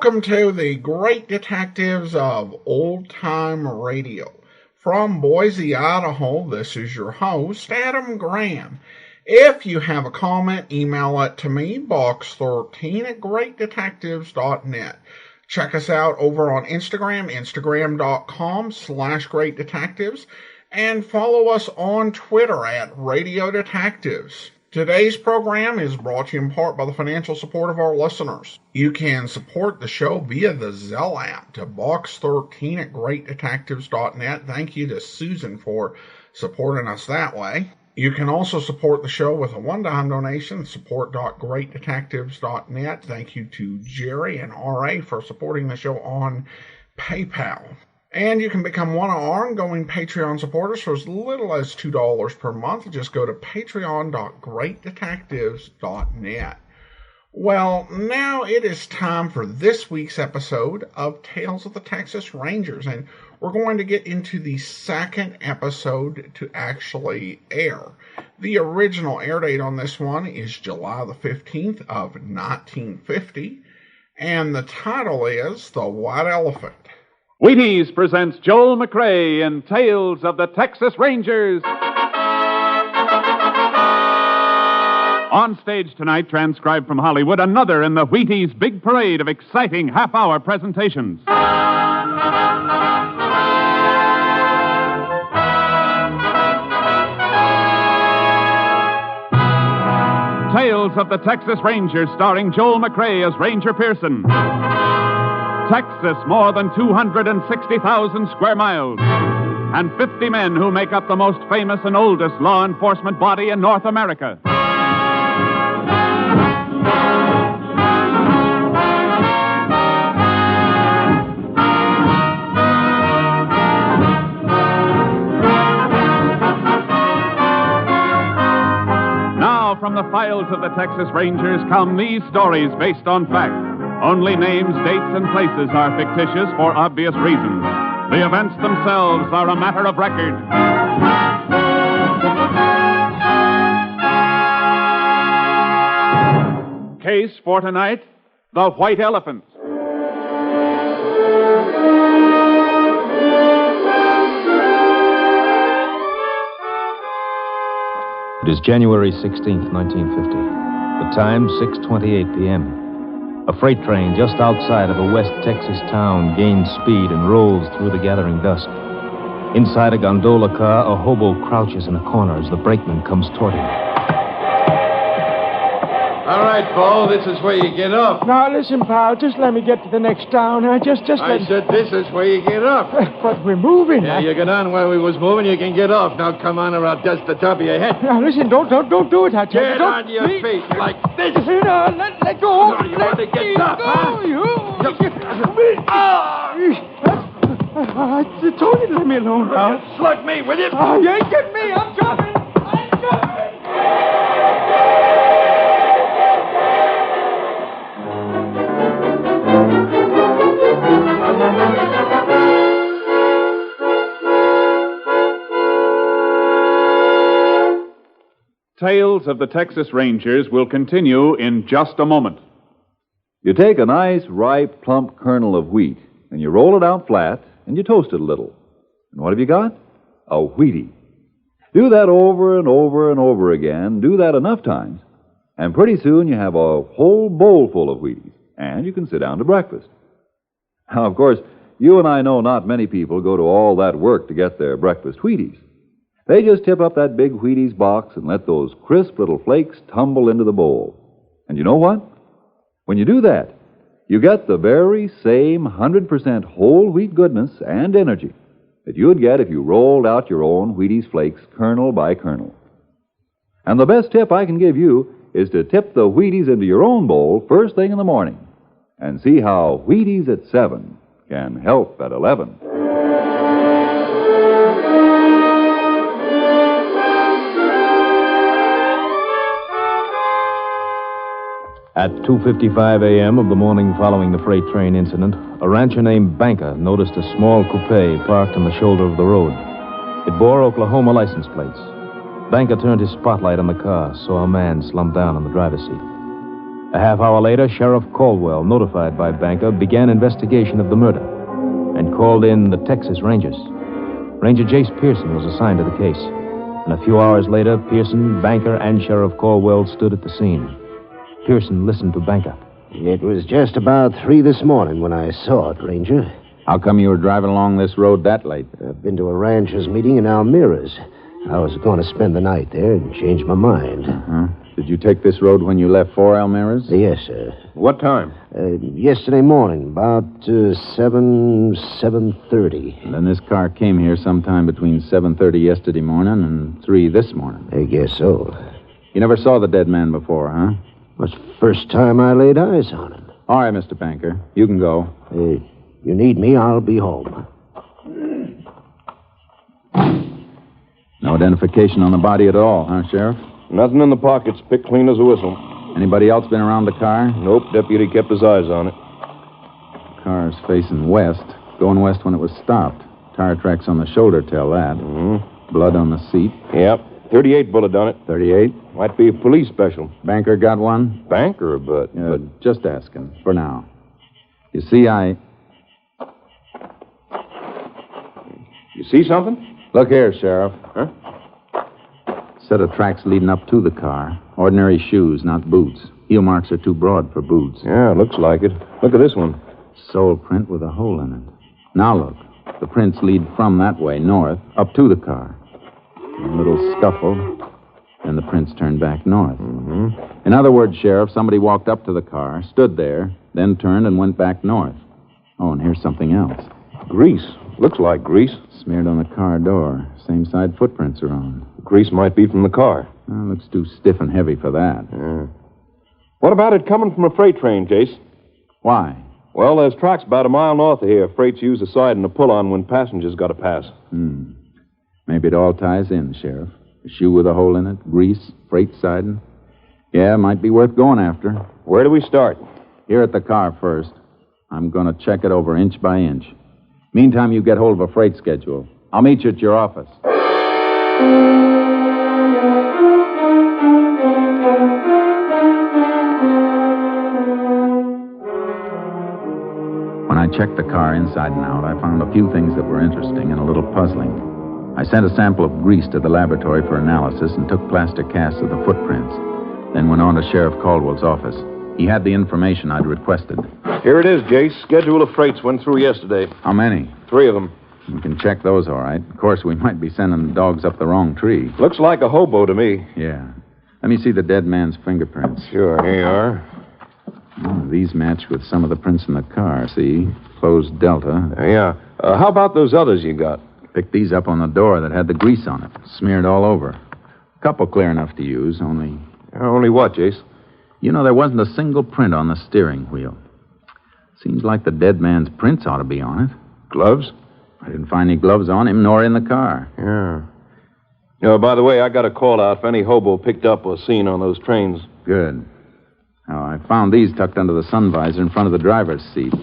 Welcome to the Great Detectives of Old Time Radio. From Boise, Idaho, this is your host, Adam Graham. If you have a comment, email it to me, box13@greatdetectives.net. Check us out over on Instagram, instagram.com/greatdetectives, and follow us on Twitter at Radio Detectives. Today's program is brought to you in part by the financial support of our listeners. You can support the show via the Zelle app to box13@greatdetectives.net. Thank you to Susan for supporting us that way. You can also support the show with a one-time donation, support.greatdetectives.net. Thank you to Jerry and R.A. for supporting the show on PayPal. And you can become one of our ongoing Patreon supporters for as little as $2 per month. Just go to patreon.greatdetectives.net. Well, now it is time for this week's episode of Tales of the Texas Rangers, and we're going to get into the second episode to actually air. The original air date on this one is July the 15th of 1950, and the title is The White Elephant. Wheaties presents Joel Mcrae in Tales of the Texas Rangers. On stage tonight, transcribed from Hollywood, another in the Wheaties big parade of exciting half-hour presentations. Tales of the Texas Rangers, starring Joel Mcrae as Ranger Pearson. Texas, more than 260,000 square miles, and 50 men who make up the most famous and oldest law enforcement body in North America. Now, from the files of the Texas Rangers come these stories based on fact. Only names, dates, and places are fictitious for obvious reasons. The events themselves are a matter of record. Case for tonight, the White Elephant. It is January 16th, 1950. The time, 6:28 p.m. A freight train just outside of a West Texas town gains speed and rolls through the gathering dusk. Inside a gondola car, a hobo crouches in a corner as the brakeman comes toward him. All right, Paul, this is where you get off. Now, listen, pal, just let me get to the next town. I said this is where you get off. But we're moving. Yeah, you get on where we was moving, you can get off. Now, come on, or I'll dust the top of your head. Now, listen, don't do it, I tell you. Get on your feet like this. No, let go. No, you want to get up, huh? I told you to let me alone, pal. Slug me, will you? You ain't getting me. I'm coming. Tales of the Texas Rangers will continue in just a moment. You take a nice, ripe, plump kernel of wheat, and you roll it out flat, and you toast it a little. And what have you got? A Wheatie. Do that over and over and over again. Do that enough times, and pretty soon you have a whole bowl full of Wheaties, and you can sit down to breakfast. Now, of course, you and I know not many people go to all that work to get their breakfast Wheaties. They just tip up that big Wheaties box and let those crisp little flakes tumble into the bowl. And you know what? When you do that, you get the very same 100% whole wheat goodness and energy that you'd get if you rolled out your own Wheaties flakes kernel by kernel. And the best tip I can give you is to tip the Wheaties into your own bowl first thing in the morning and see how Wheaties at 7 can help at 11. At 2:55 a.m. of the morning following the freight train incident, a rancher named Banker noticed a small coupe parked on the shoulder of the road. It bore Oklahoma license plates. Banker turned his spotlight on the car, saw a man slumped down on the driver's seat. A half hour later, Sheriff Caldwell, notified by Banker, began investigation of the murder and called in the Texas Rangers. Ranger Jace Pearson was assigned to the case. And a few hours later, Pearson, Banker, and Sheriff Caldwell stood at the scene. Pearson listened to Banker. It was just about 3 this morning when I saw it, Ranger. How come you were driving along this road that late? I've been to a rancher's meeting in Almira's. I was going to spend the night there and change my mind. Uh-huh. Did you take this road when you left for Almira's? Yes, sir. What time? Yesterday morning, about 7:30. And then this car came here sometime between 7:30 yesterday morning and 3 this morning. I guess so. You never saw the dead man before, huh? Well, it's the first time I laid eyes on him. All right, Mr. Banker. You can go. You need me, I'll be home. No identification on the body at all, huh, Sheriff? Nothing in the pockets. Picked clean as a whistle. Anybody else been around the car? Nope. Deputy kept his eyes on it. Car's facing west. Going west when it was stopped. Tire tracks on the shoulder tell that. Mm-hmm. Blood on the seat. Yep. 38 bullet done it. 38? Might be a police special. Banker got one? Banker, but... Just asking, for now. You see, You see something? Look here, Sheriff. Huh? Set of tracks leading up to the car. Ordinary shoes, not boots. Heel marks are too broad for boots. Yeah, looks like it. Look at this one. Sole print with a hole in it. Now look. The prints lead from that way, north, up to the car. A little scuffle, and the prints turn back north. Mm-hmm. In other words, Sheriff, somebody walked up to the car, stood there, then turned and went back north. Oh, and here's something else. Grease. Looks like grease. Smeared on the car door. Same side footprints are on. Grease might be from the car. Looks too stiff and heavy for that. Yeah. What about it coming from a freight train, Jace? Why? Well, there's tracks about a mile north of here. Freight's use the siding to pull on when passengers got to pass. Maybe it all ties in, Sheriff. A shoe with a hole in it, grease, freight siding. Yeah, might be worth going after. Where do we start? Here at the car first. I'm going to check it over inch by inch. Meantime, you get hold of a freight schedule. I'll meet you at your office. When I checked the car inside and out, I found a few things that were interesting and a little puzzling. I sent a sample of grease to the laboratory for analysis and took plaster casts of the footprints. Then went on to Sheriff Caldwell's office. He had the information I'd requested. Here it is, Jace. Schedule of freights went through yesterday. How many? 3 of them. We can check those, all right. Of course, we might be sending the dogs up the wrong tree. Looks like a hobo to me. Yeah. Let me see the dead man's fingerprints. Sure, here you are. These match with some of the prints in the car, see? Closed delta. Yeah. How about those others you got? Picked these up on the door that had the grease on it. Smeared all over. A couple clear enough to use, only... Only what, Jace? You know, there wasn't a single print on the steering wheel. Seems like the dead man's prints ought to be on it. Gloves? I didn't find any gloves on him, nor in the car. Yeah. By the way, I got a call out if any hobo picked up or seen on those trains. Good. Now, I found these tucked under the sun visor in front of the driver's seat.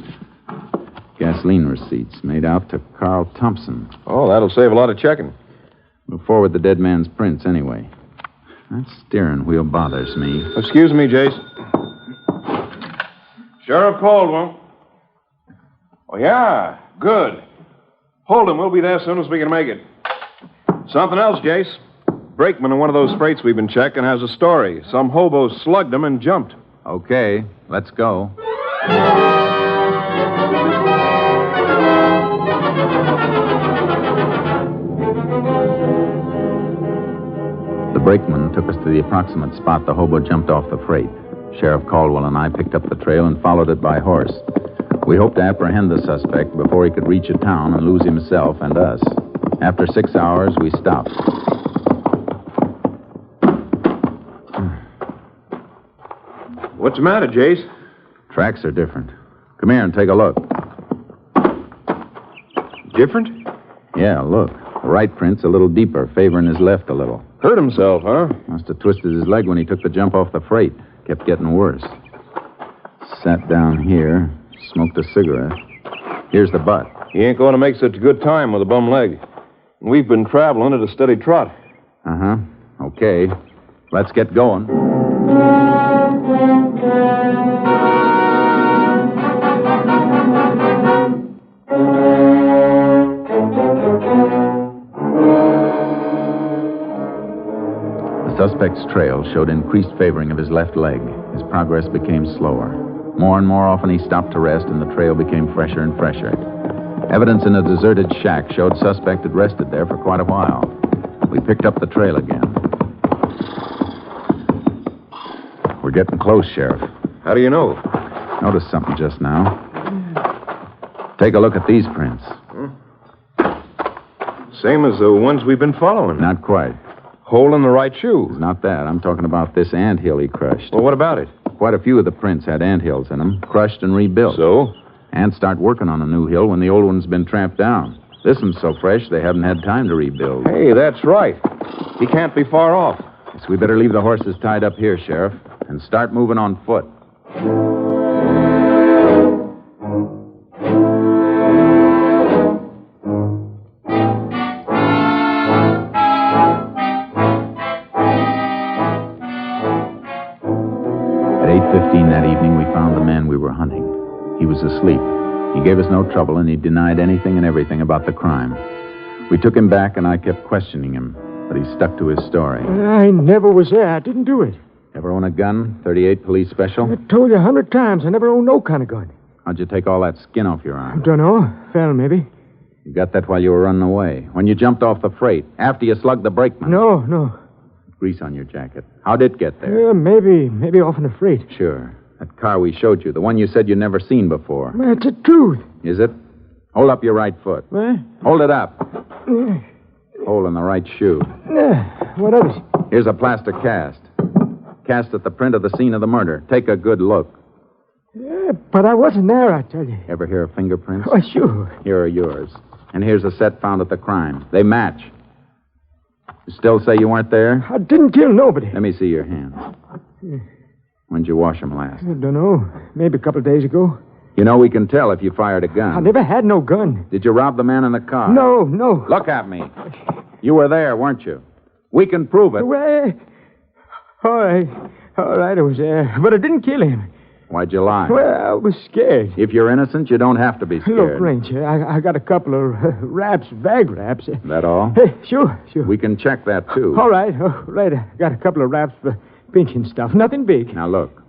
Gasoline receipts made out to Carl Thompson. Oh, that'll save a lot of checking. We'll forward the dead man's prints anyway. That steering wheel bothers me. Excuse me, Jace. Sheriff Caldwell. Oh, yeah. Good. Hold him. We'll be there as soon as we can make it. Something else, Jace. Brakeman on one of those freights we've been checking has a story. Some hobo slugged him and jumped. Okay, let's go. The brakeman took us to the approximate spot the hobo jumped off the freight. Sheriff Caldwell and I picked up the trail and followed it by horse. We hoped to apprehend the suspect before he could reach a town and lose himself and us. After 6 hours, we stopped. What's the matter, Jace? Tracks are different. Come here and take a look. Different? Yeah, look. The right print's a little deeper, favoring his left a little. Hurt himself, huh? Must have twisted his leg when he took the jump off the freight. Kept getting worse. Sat down here, smoked a cigarette. Here's the butt. He ain't going to make such a good time with a bum leg. We've been traveling at a steady trot. Uh-huh. Okay. Let's get going. The suspect's trail showed increased favoring of his left leg. His progress became slower. More and more often he stopped to rest, and the trail became fresher and fresher. Evidence in a deserted shack showed suspect had rested there for quite a while. We picked up the trail again. We're getting close, Sheriff. How do you know? Noticed something just now. Take a look at these prints. Same as the ones we've been following. Not quite. Hole in the right shoe. It's not that. I'm talking about this anthill he crushed. Well, what about it? Quite a few of the prints had anthills in them, crushed and rebuilt. So? Ants start working on a new hill when the old one's been tramped down. This one's so fresh they haven't had time to rebuild. Hey, that's right. He can't be far off. So we better leave the horses tied up here, Sheriff, and start moving on foot. At 8:15 that evening, we found the man we were hunting. He was asleep. He gave us no trouble, and he denied anything and everything about the crime. We took him back, and I kept questioning him, but he stuck to his story. I never was there. I didn't do it. Ever own a gun? 38 police special? I told you 100 times I never owned no kind of gun. How'd you take all that skin off your arm? Dunno. Fell, maybe. You got that while you were running away. When you jumped off the freight. After you slugged the brakeman. No. Grease on your jacket. How'd it get there? Maybe off in the freight. Sure. That car we showed you. The one you said you'd never seen before. That's the truth. Is it? Hold up your right foot. What? Hold it up. Hole in the right shoe. What of it? Here's a plaster cast. Cast at the print of the scene of the murder. Take a good look. But I wasn't there, I tell you. Ever hear of fingerprints? Oh, sure. Here are yours. And here's a set found at the crime. They match. You still say you weren't there? I didn't kill nobody. Let me see your hands. When'd you wash them last? I don't know. Maybe a couple of days ago. You know, we can tell if you fired a gun. I never had no gun. Did you rob the man in the car? No. Look at me. You were there, weren't you? We can prove it. Well, all right, I was there. But I didn't kill him. Why'd you lie? Well, I was scared. If you're innocent, you don't have to be scared. Look, Ranger, I got a couple of bag wraps. That all? Hey, sure. We can check that, too. All right. I got a couple of wraps for pinching stuff. Nothing big. Now, look.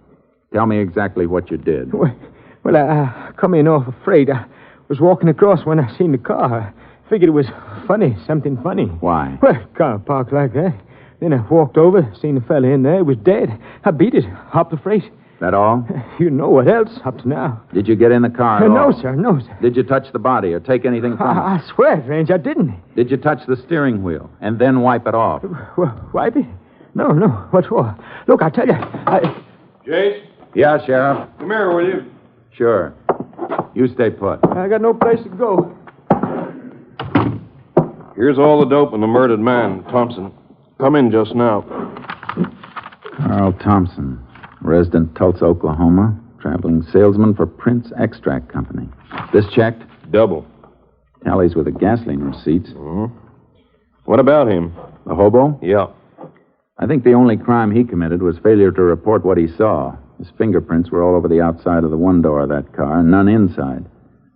Tell me exactly what you did. Well, I come in off a freight. I was walking across when I seen the car. I figured it was funny, something funny. Why? Well, car parked like that. Then I walked over, seen the fella in there. He was dead. I beat it, hopped the freight. That all? You know what else up to now. Did you get in the car at No, all? sir. Did you touch the body or take anything from it? I swear, Ranger, I didn't. Did you touch the steering wheel and then wipe it off? Wipe it? No. What for? Look, I tell you, Jace? Yeah, Sheriff. Come here, will you? Sure. You stay put. I got no place to go. Here's all the dope on the murdered man, Thompson. Come in just now. Carl Thompson, resident Tulsa, Oklahoma, traveling salesman for Prince Extract Company. This checked? Double. Tallies with the gasoline receipts. Mm-hmm. What about him? The hobo? Yeah. I think the only crime he committed was failure to report what he saw. His fingerprints were all over the outside of the one door of that car, and none inside.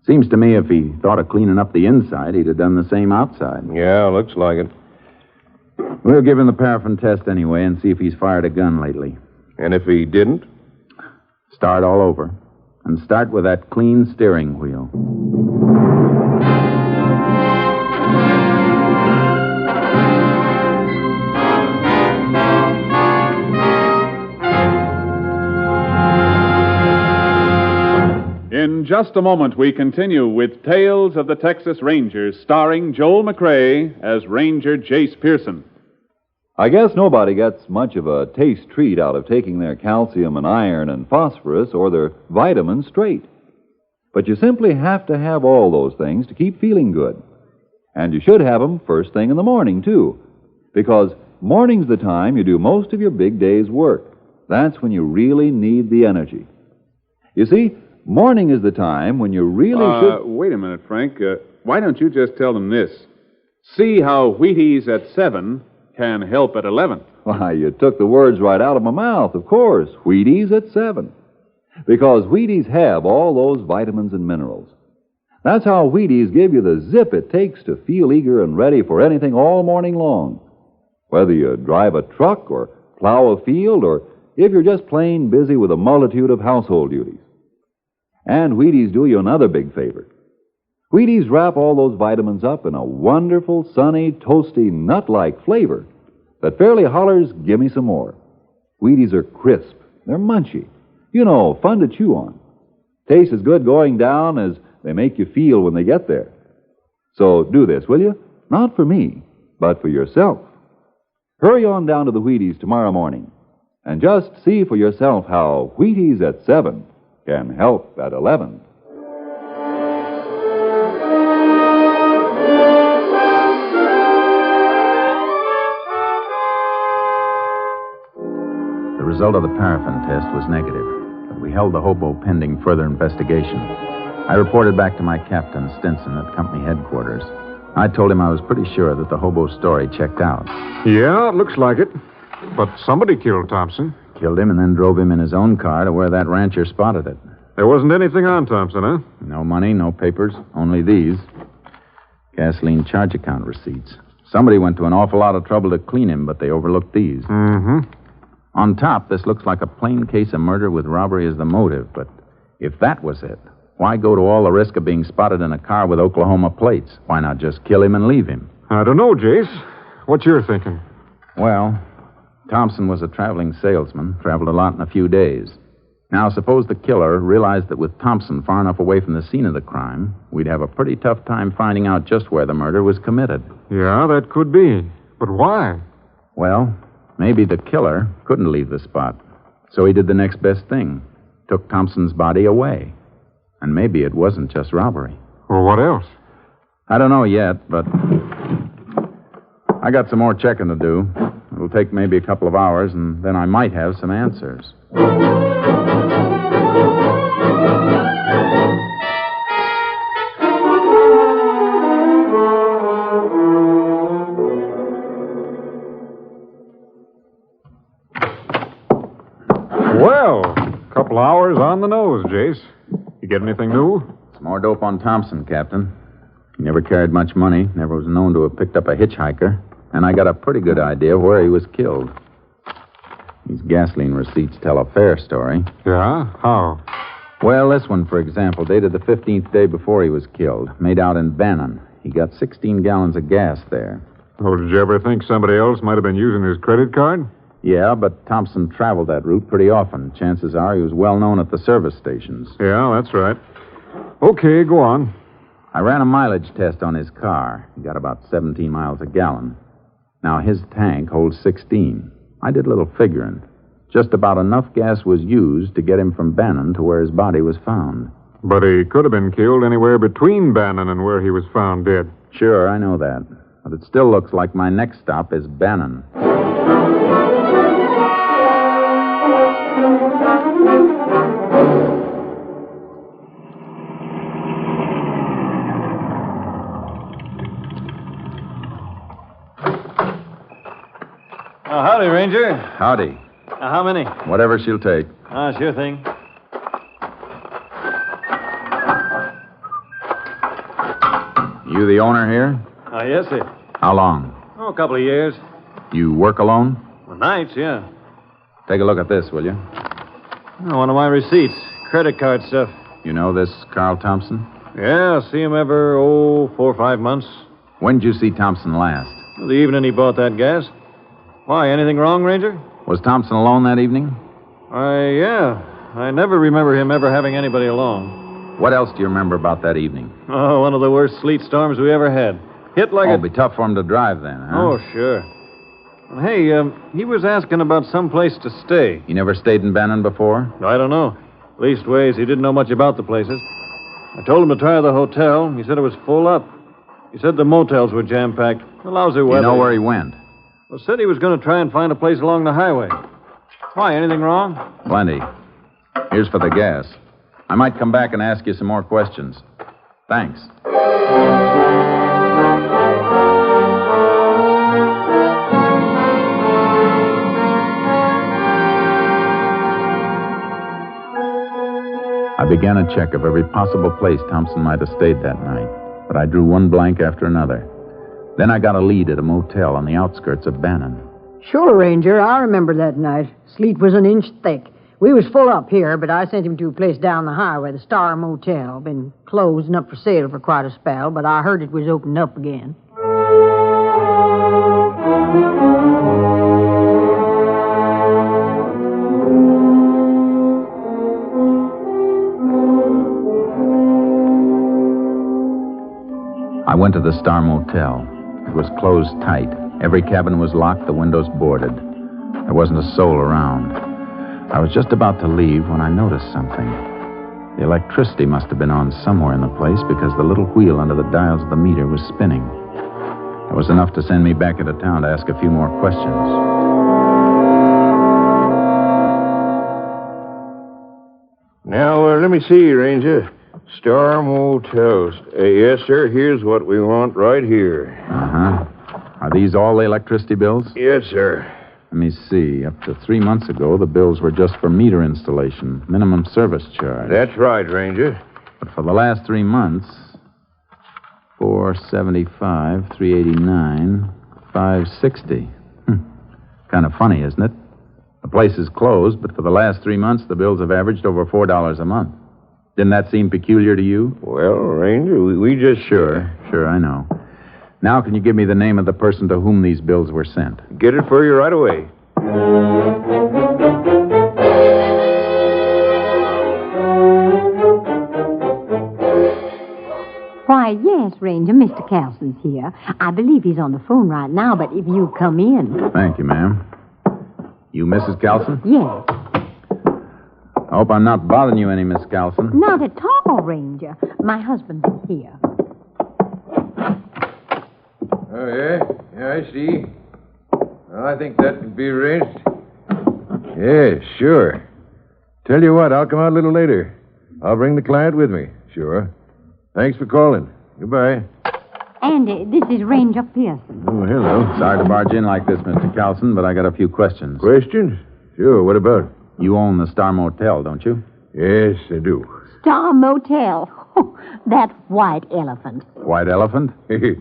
Seems to me if he thought of cleaning up the inside, he'd have done the same outside. Yeah, looks like it. We'll give him the paraffin test anyway and see if he's fired a gun lately. And if he didn't? Start all over. And start with that clean steering wheel. In just a moment, we continue with Tales of the Texas Rangers, starring Joel Mcrae as Ranger Jace Pearson. I guess nobody gets much of a taste treat out of taking their calcium and iron and phosphorus or their vitamins straight. But you simply have to have all those things to keep feeling good. And you should have them first thing in the morning, too. Because morning's the time you do most of your big day's work. That's when you really need the energy. You see, morning is the time when you really should... Wait a minute, Frank. Why don't you just tell them this? See how Wheaties at 7 can help at 11. Why, you took the words right out of my mouth, of course. Wheaties at 7. Because Wheaties have all those vitamins and minerals. That's how Wheaties give you the zip it takes to feel eager and ready for anything all morning long. Whether you drive a truck or plow a field or if you're just plain busy with a multitude of household duties. And Wheaties do you another big favor. Wheaties wrap all those vitamins up in a wonderful, sunny, toasty, nut-like flavor that fairly hollers, "Give me some more." Wheaties are crisp. They're munchy. You know, fun to chew on. Taste as good going down as they make you feel when they get there. So do this, will you? Not for me, but for yourself. Hurry on down to the Wheaties tomorrow morning and just see for yourself how Wheaties at 7 can help at 11. The result of the paraffin test was negative, but we held the hobo pending further investigation. I reported back to my captain, Stinson, at company headquarters. I told him I was pretty sure that the hobo's story checked out. Yeah, it looks like it. But somebody killed Thompson. Killed him and then drove him in his own car to where that rancher spotted it. There wasn't anything on Thompson, huh? No money, no papers, only these. Gasoline charge account receipts. Somebody went to an awful lot of trouble to clean him, but they overlooked these. Mm-hmm. On top, this looks like a plain case of murder with robbery as the motive, but if that was it, why go to all the risk of being spotted in a car with Oklahoma plates? Why not just kill him and leave him? I don't know, Jace. What's your thinking? Well, Thompson was a traveling salesman, traveled a lot in a few days. Now, suppose the killer realized that with Thompson far enough away from the scene of the crime, we'd have a pretty tough time finding out just where the murder was committed. Yeah, that could be. But why? Well, maybe the killer couldn't leave the spot. So he did the next best thing. Took Thompson's body away. And maybe it wasn't just robbery. Well, what else? I don't know yet, but I got some more checking to do. It'll take maybe a couple of hours, and then I might have some answers. Well, a couple hours on the nose, Jace. You get anything new? Some more dope on Thompson, Captain. He never carried much money, never was known to have picked up a hitchhiker, and I got a pretty good idea of where he was killed. These gasoline receipts tell a fair story. Yeah? How? Well, this one, for example, dated the 15th day before he was killed, made out in Bannon. He got 16 gallons of gas there. Oh, did you ever think somebody else might have been using his credit card? Yeah, but Thompson traveled that route pretty often. Chances are he was well known at the service stations. Yeah, that's right. Okay, go on. I ran a mileage test on his car. He got about 17 miles a gallon. Now, his tank holds 16. I did a little figuring. Just about enough gas was used to get him from Bannon to where his body was found. But he could have been killed anywhere between Bannon and where he was found dead. Sure, I know that. But it still looks like my next stop is Bannon. Howdy, Ranger. Howdy. How many? Whatever she'll take. Sure thing. You the owner here? Yes, sir. How long? A couple of years. You work alone? Well, nights, yeah. Take a look at this, will you? One of my receipts. Credit card stuff. You know this Carl Thompson? Yeah, see him every, 4 or 5 months. When did you see Thompson last? The evening he bought that gas. Why, anything wrong, Ranger? Was Thompson alone that evening? Yeah. I never remember him ever having anybody along. What else do you remember about that evening? Oh, one of the worst sleet storms we ever had. Hit like It'd be tough for him to drive then, huh? Oh, sure. Well, hey, he was asking about some place to stay. You never stayed in Bannon before? I don't know. Leastways, he didn't know much about the places. I told him to try the hotel. He said it was full up. He said the motels were jam-packed. The lousy weather. You know where he went? Well, said he was going to try and find a place along the highway. Why, anything wrong? Plenty. Here's for the gas. I might come back and ask you some more questions. Thanks. I began a check of every possible place Thompson might have stayed that night, but I drew one blank after another. Then I got a lead at a motel on the outskirts of Bannon. Sure, Ranger. I remember that night. Sleet was an inch thick. We was full up here, but I sent him to a place down the highway, the Star Motel. Been closed and up for sale for quite a spell, but I heard it was opened up again. I went to the Star Motel. It was closed tight. Every cabin was locked, the windows boarded. There wasn't a soul around. I was just about to leave when I noticed something. The electricity must have been on somewhere in the place because the little wheel under the dials of the meter was spinning. It was enough to send me back into town to ask a few more questions. Now, let me see, Ranger. Star Motel. Yes, sir. Here's what we want right here. Uh-huh. Are these all the electricity bills? Yes, sir. Let me see. Up to 3 months ago, the bills were just for meter installation, minimum service charge. That's right, Ranger. But for the last 3 months, $475, $389, $560. Kind of funny, isn't it? The place is closed, but for the last 3 months, the bills have averaged over $4 a month. Didn't that seem peculiar to you? Well, Ranger, we just... Sure, I know. Now, can you give me the name of the person to whom these bills were sent? Get it for you right away. Why, yes, Ranger, Mr. Carlson's here. I believe he's on the phone right now, but if you come in... Thank you, ma'am. You Mrs. Carlson? Yes. I hope I'm not bothering you any, Miss Carlson. Not at all, Ranger. My husband is here. Oh, yeah? Yeah, I see. Well, I think that can be arranged. Yeah, sure. Tell you what, I'll come out a little later. I'll bring the client with me. Sure. Thanks for calling. Goodbye. And this is Ranger Pearson. Oh, hello. Sorry to barge in like this, Mr. Carlson, but I got a few questions. Questions? Sure, what about? You own the Star Motel, don't you? Yes, I do. Star Motel. Oh, that white elephant. White elephant? Yeah,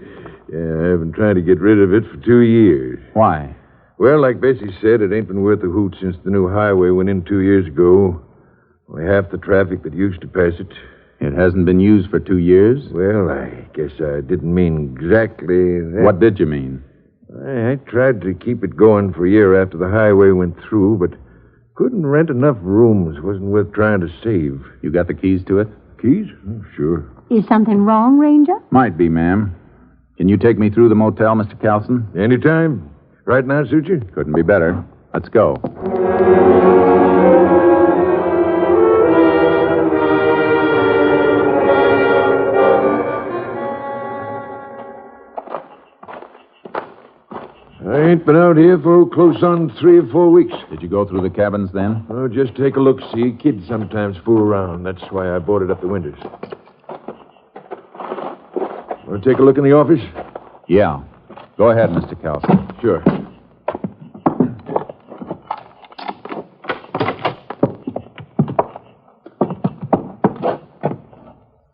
I've been trying to get rid of it for 2 years. Why? Well, like Bessie said, it ain't been worth a hoot since the new highway went in 2 years ago. Only half the traffic that used to pass it. It hasn't been used for 2 years? Well, I guess I didn't mean exactly that. What did you mean? I tried to keep it going for a year after the highway went through, but couldn't rent enough rooms. Wasn't worth trying to save. You got the keys to it? Keys? Oh, sure. Is something wrong, Ranger? Might be, ma'am. Can you take me through the motel, Mr. Carlson? Anytime. Right now, suit you? Couldn't be better. Let's go. I ain't been out here for close on 3 or 4 weeks. Did you go through the cabins then? Oh, just take a look, see. Kids sometimes fool around. That's why I boarded up the windows. Want to take a look in the office? Yeah. Go ahead, Mr. Carlson. Sure.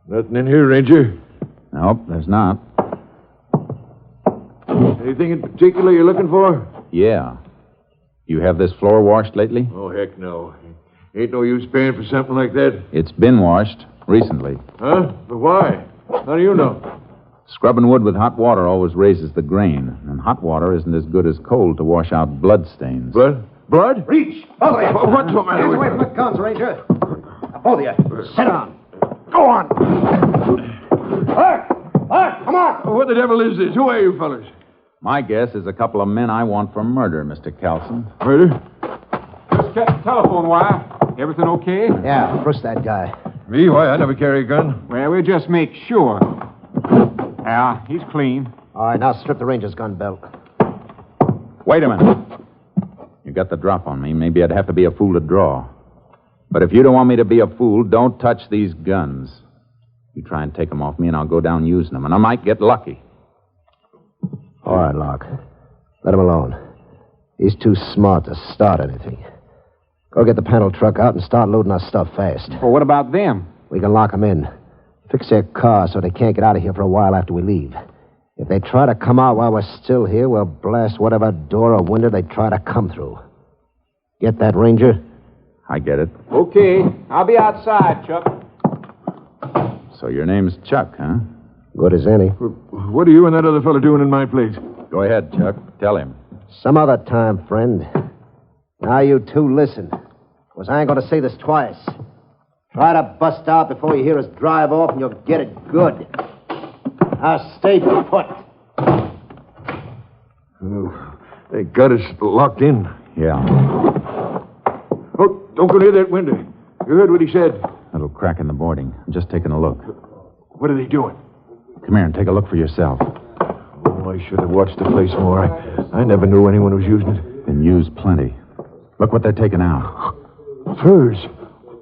Nothing in here, Ranger. Nope, there's not. Anything in particular you're looking for? Yeah. You have this floor washed lately? Oh, heck no. Ain't no use paying for something like that. It's been washed recently. Huh? But why? How do you know? Scrubbing wood with hot water always raises the grain, and hot water isn't as good as cold to wash out blood stains. Blood? Blood? Reach! Both of you! What's the matter Hands with away you? from the guns, Ranger. Both of you, sit down. Go on. Come on. What the devil is this? Who are you fellas? My guess is a couple of men I want for murder, Mr. Carlson. Murder? Just cut the telephone wire. Everything okay? Yeah, brush that guy. Me? Why? I never carry a gun. Well, we'll just make sure. Yeah, he's clean. All right, now strip the Ranger's gun belt. Wait a minute. You got the drop on me. Maybe I'd have to be a fool to draw. But if you don't want me to be a fool, don't touch these guns. You try and take them off me, and I'll go down using them, and I might get lucky. All right, Locke. Let him alone. He's too smart to start anything. Go get the panel truck out and start loading our stuff fast. Well, what about them? We can lock them in. Fix their car so they can't get out of here for a while after we leave. If they try to come out while we're still here, we'll blast whatever door or window they try to come through. Get that, Ranger? I get it. Okay. I'll be outside, Chuck. So your name's Chuck, huh? Good as any. What are you and that other fella doing in my place? Go ahead, Chuck. Tell him. Some other time, friend. Now you two listen. Because I ain't going to say this twice. Try to bust out before you hear us drive off, and you'll get it good. Now stay put. Oh, they got us locked in. Yeah. Oh, don't go near that window. You heard what he said. Little crack in the boarding. I'm just taking a look. What are they doing? Come here and take a look for yourself. Oh, I should have watched the place more. I never knew anyone was using it. Been used plenty. Look what they're taking out. Furs.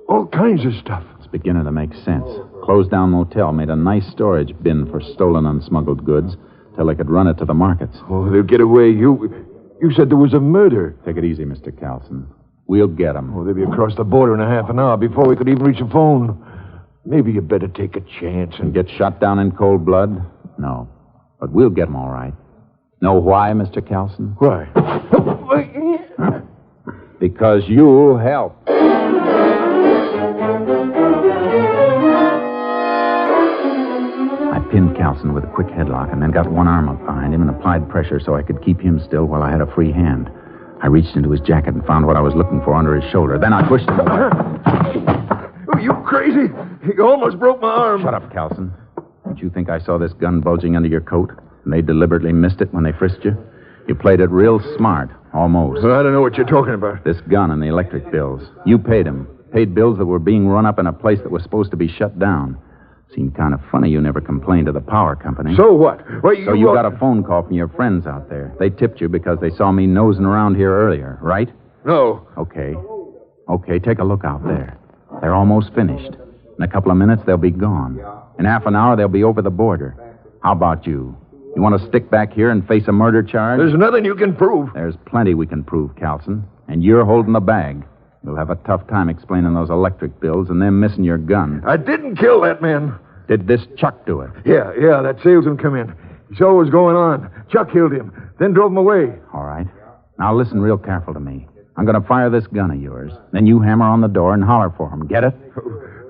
All kinds of stuff. It's beginning to make sense. Closed down motel made a nice storage bin for stolen unsmuggled goods till they could run it to the markets. Oh, they'll get away. You said there was a murder. Take it easy, Mr. Carlson. We'll get them. Oh, they'll be across the border in a half an hour before we could even reach a phone. Maybe you better take a chance and get shot down in cold blood? No. But we'll get them all right. Know why, Mr. Carlson? Why? Because you helped. I pinned Carlson with a quick headlock and then got one arm up behind him and applied pressure so I could keep him still while I had a free hand. I reached into his jacket and found what I was looking for under his shoulder. Then I pushed him away. Oh, you crazy? You almost broke my arm. Shut up, Carlson. Did you think I saw this gun bulging under your coat and they deliberately missed it when they frisked you? You played it real smart, almost. Well, I don't know what you're talking about. This gun and the electric bills. You paid them. Paid bills that were being run up in a place that was supposed to be shut down. Seemed kind of funny you never complained to the power company. So what? Well, So you got a phone call from your friends out there. They tipped you because they saw me nosing around here earlier, right? No. Okay. Okay, take a look out there. They're almost finished. In a couple of minutes, they'll be gone. In half an hour, they'll be over the border. How about you? You want to stick back here and face a murder charge? There's nothing you can prove. There's plenty we can prove, Carlson. And you're holding the bag. You'll have a tough time explaining those electric bills and them missing your gun. I didn't kill that man. Did this Chuck do it? Yeah, that salesman come in. He saw what was going on. Chuck killed him, then drove him away. All right. Now listen real careful to me. I'm going to fire this gun of yours. Then you hammer on the door and holler for him. Get it?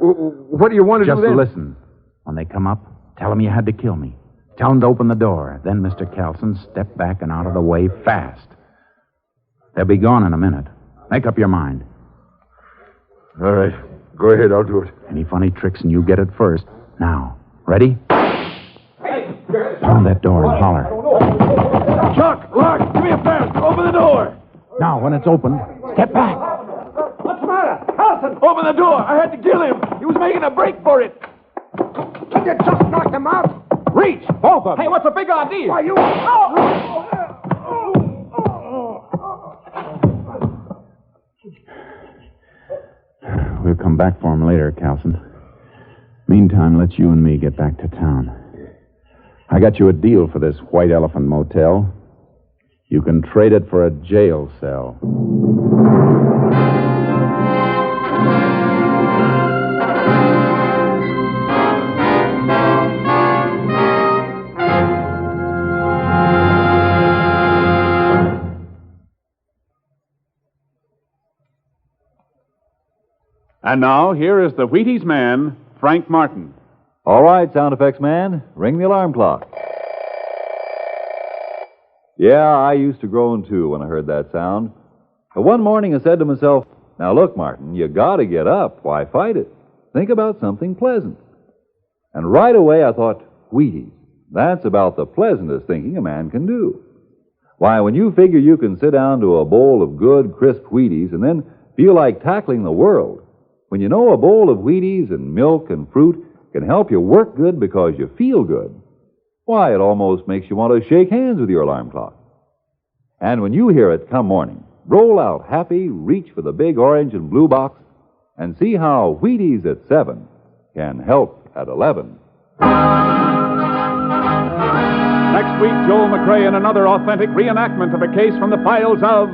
What do you want to do then? Just listen. When they come up, tell them you had to kill me. Tell them to open the door. Then, Mr. Carlson, step back and out of the way fast. They'll be gone in a minute. Make up your mind. All right. Go ahead, I'll do it. Any funny tricks and you get it first. Now, ready? Pound that door and holler. Chuck, Lark, give me a fast. Open the door. Now, when it's open, step back. What's the matter? Carlson, open the door. I had to kill him. He was making a break for it. Can you just knock them out? Reach, both of them. Hey, what's the big idea? Why, you... We'll come back for him later, Carlson. Meantime, let's you and me get back to town. I got you a deal for this White Elephant Motel. You can trade it for a jail cell. And now, here is the Wheaties man, Frank Martin. All right, sound effects man, ring the alarm clock. Yeah, I used to groan too when I heard that sound. But one morning I said to myself, now look, Martin, you gotta get up. Why fight it? Think about something pleasant. And right away I thought, Wheaties. That's about the pleasantest thinking a man can do. Why, when you figure you can sit down to a bowl of good, crisp Wheaties and then feel like tackling the world, when you know a bowl of Wheaties and milk and fruit can help you work good because you feel good, why, it almost makes you want to shake hands with your alarm clock. And when you hear it come morning, roll out happy, reach for the big orange and blue box, and see how Wheaties at 7 can help at 11. Next week, Joel Mcrae in another authentic reenactment of a case from the files of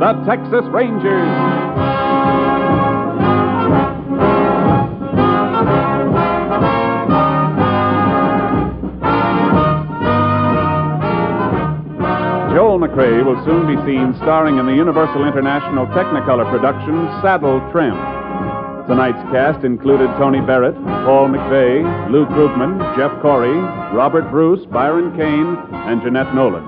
the Texas Rangers. Mcrae will soon be seen starring in the Universal International Technicolor production Saddle Tramp. Tonight's cast included Tony Barrett, Paul Mcrae, Lou Krugman, Jeff Corey, Robert Bruce, Byron Kane, and Jeanette Nolan.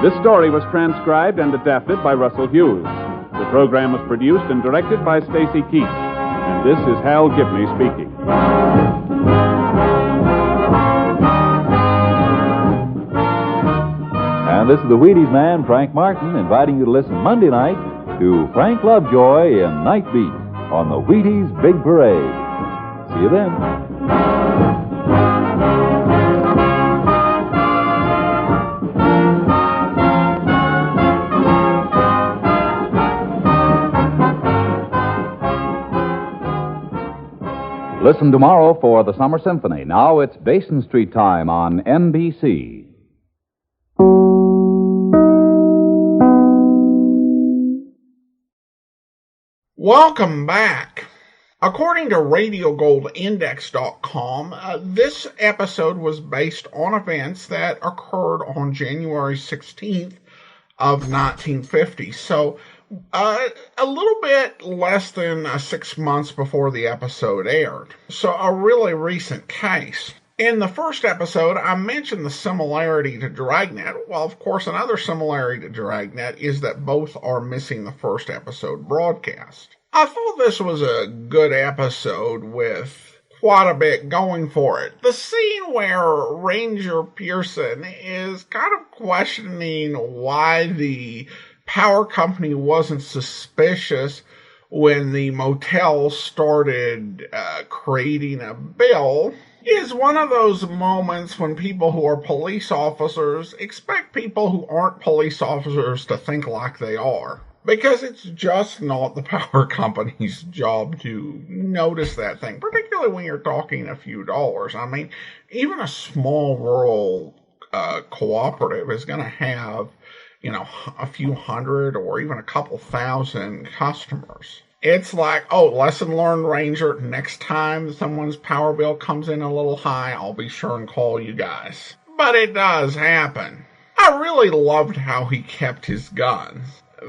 This story was transcribed and adapted by Russell Hughes. The program was produced and directed by Stacy Keach. And this is Hal Gibney speaking. And this is the Wheaties man, Frank Martin, inviting you to listen Monday night to Frank Lovejoy in Night Beat on the Wheaties Big Parade. See you then. Listen tomorrow for the Summer Symphony. Now it's Basin Street time on NBC. Welcome back. According to RadioGoldIndex.com, this episode was based on events that occurred on January 16th of 1950. So a little bit less than 6 months before the episode aired. So a really recent case. In the first episode, I mentioned the similarity to Dragnet. Well, of course, another similarity to Dragnet is that both are missing the first episode broadcast. I thought this was a good episode with quite a bit going for it. The scene where Ranger Pearson is kind of questioning why the power company wasn't suspicious when the motel started creating a bill is one of those moments when people who are police officers expect people who aren't police officers to think like they are. Because it's just not the power company's job to notice that thing, particularly when you're talking a few dollars. I mean, even a small rural cooperative is going to have, a few hundred or even a couple thousand customers. It's like, lesson learned, Ranger. Next time someone's power bill comes in a little high, I'll be sure and call you guys. But it does happen. I really loved how he kept his guns.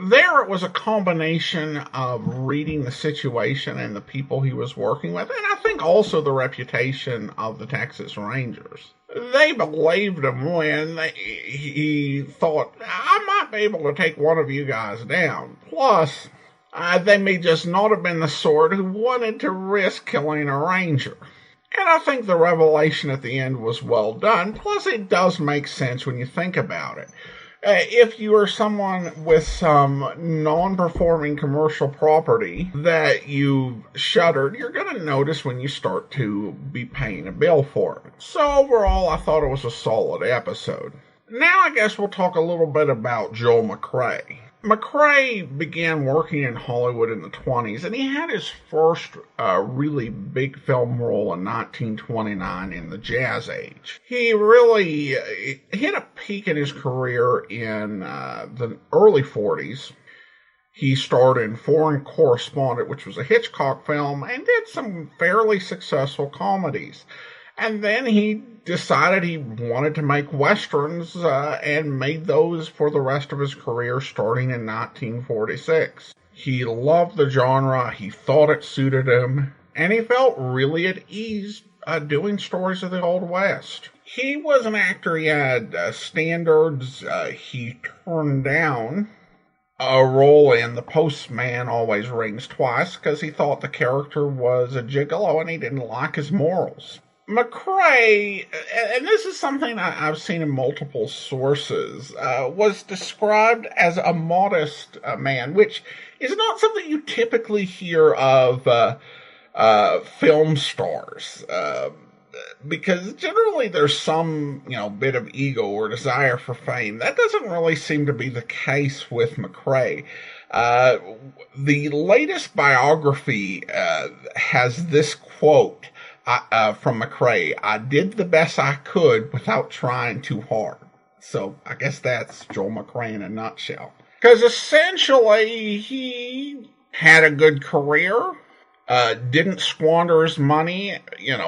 There it was a combination of reading the situation and the people he was working with, and I think also the reputation of the Texas Rangers. They believed him when he thought, I might be able to take one of you guys down. Plus, they may just not have been the sort who wanted to risk killing a ranger. And I think the revelation at the end was well done. Plus, it does make sense when you think about it. If you are someone with some non-performing commercial property that you've shuttered, you're going to notice when you start to be paying a bill for it. So overall, I thought it was a solid episode. Now I guess we'll talk a little bit about Joel Mcrae. Mcrae began working in Hollywood in the 20s, and he had his first really big film role in 1929 in The Jazz Age. He really hit a peak in his career in the early 40s. He starred in Foreign Correspondent, which was a Hitchcock film, and did some fairly successful comedies. And then he decided he wanted to make westerns and made those for the rest of his career starting in 1946. He loved the genre, he thought it suited him, and he felt really at ease doing stories of the Old West. He was an actor, he had standards. He turned down a role in The Postman Always Rings Twice because he thought the character was a gigolo and he didn't like his morals. Mcrae, and this is something I've seen in multiple sources, was described as a modest man, which is not something you typically hear of film stars, because generally there's some, bit of ego or desire for fame. That doesn't really seem to be the case with Mcrae. The latest biography has this quote from Mcrae: I did the best I could without trying too hard. So I guess that's Joel Mcrae in a nutshell. Because essentially he had a good career, didn't squander his money,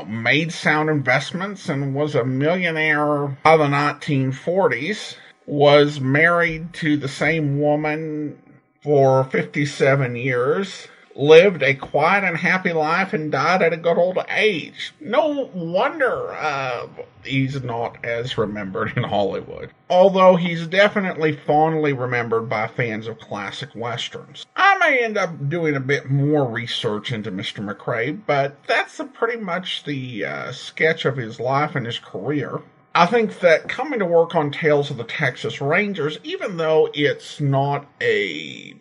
made sound investments, and was a millionaire by the 1940s. was married to the same woman for 57 years, lived a quiet and happy life, and died at a good old age. No wonder he's not as remembered in Hollywood. Although he's definitely fondly remembered by fans of classic westerns. I may end up doing a bit more research into Mr. Mcrae, but that's pretty much the sketch of his life and his career. I think that coming to work on Tales of the Texas Rangers, even though it's not a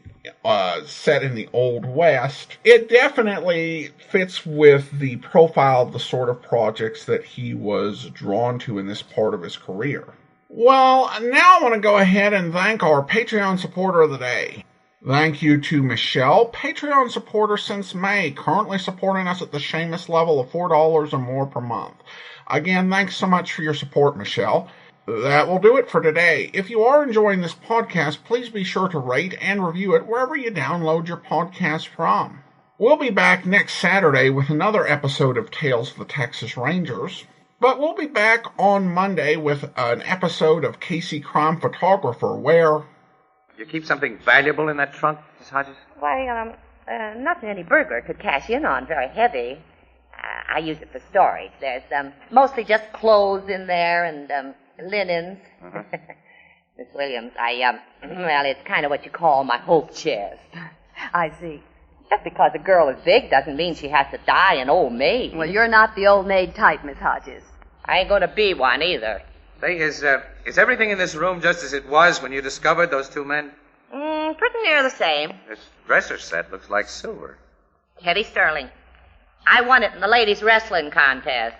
set in the Old West, it definitely fits with the profile of the sort of projects that he was drawn to in this part of his career. Well, now I want to go ahead and thank our Patreon supporter of the day. Thank you to Michelle, Patreon supporter since May, currently supporting us at the Seamus level of $4 or more per month. Again, thanks so much for your support, Michelle. That will do it for today. If you are enjoying this podcast, please be sure to rate and review it wherever you download your podcast from. We'll be back next Saturday with another episode of Tales of the Texas Rangers, but we'll be back on Monday with an episode of Casey Crime Photographer where... You keep something valuable in that trunk, Miss Hodges? Why, nothing any burglar could cash in on, very heavy. I use it for storage. There's mostly just clothes in there and linens. Miss Williams, well, it's kind of what you call my hope chest. I see. Just because a girl is big doesn't mean she has to die an old maid. Well, you're not the old maid type, Miss Hodges. I ain't going to be one either. Say, is everything in this room just as it was when you discovered those two men? Pretty near the same. This dresser set looks like silver. Teddy Sterling. I won it in the ladies' wrestling contest.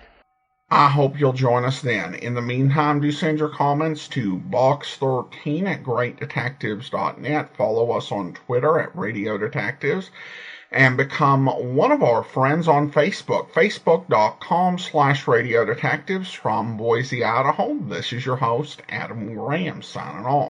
I hope you'll join us then. In the meantime, do send your comments to box13@greatdetectives.net. Follow us on Twitter at Radio Detectives. And become one of our friends on Facebook, facebook.com/Radio Detectives. From Boise, Idaho, this is your host, Adam Graham, signing off.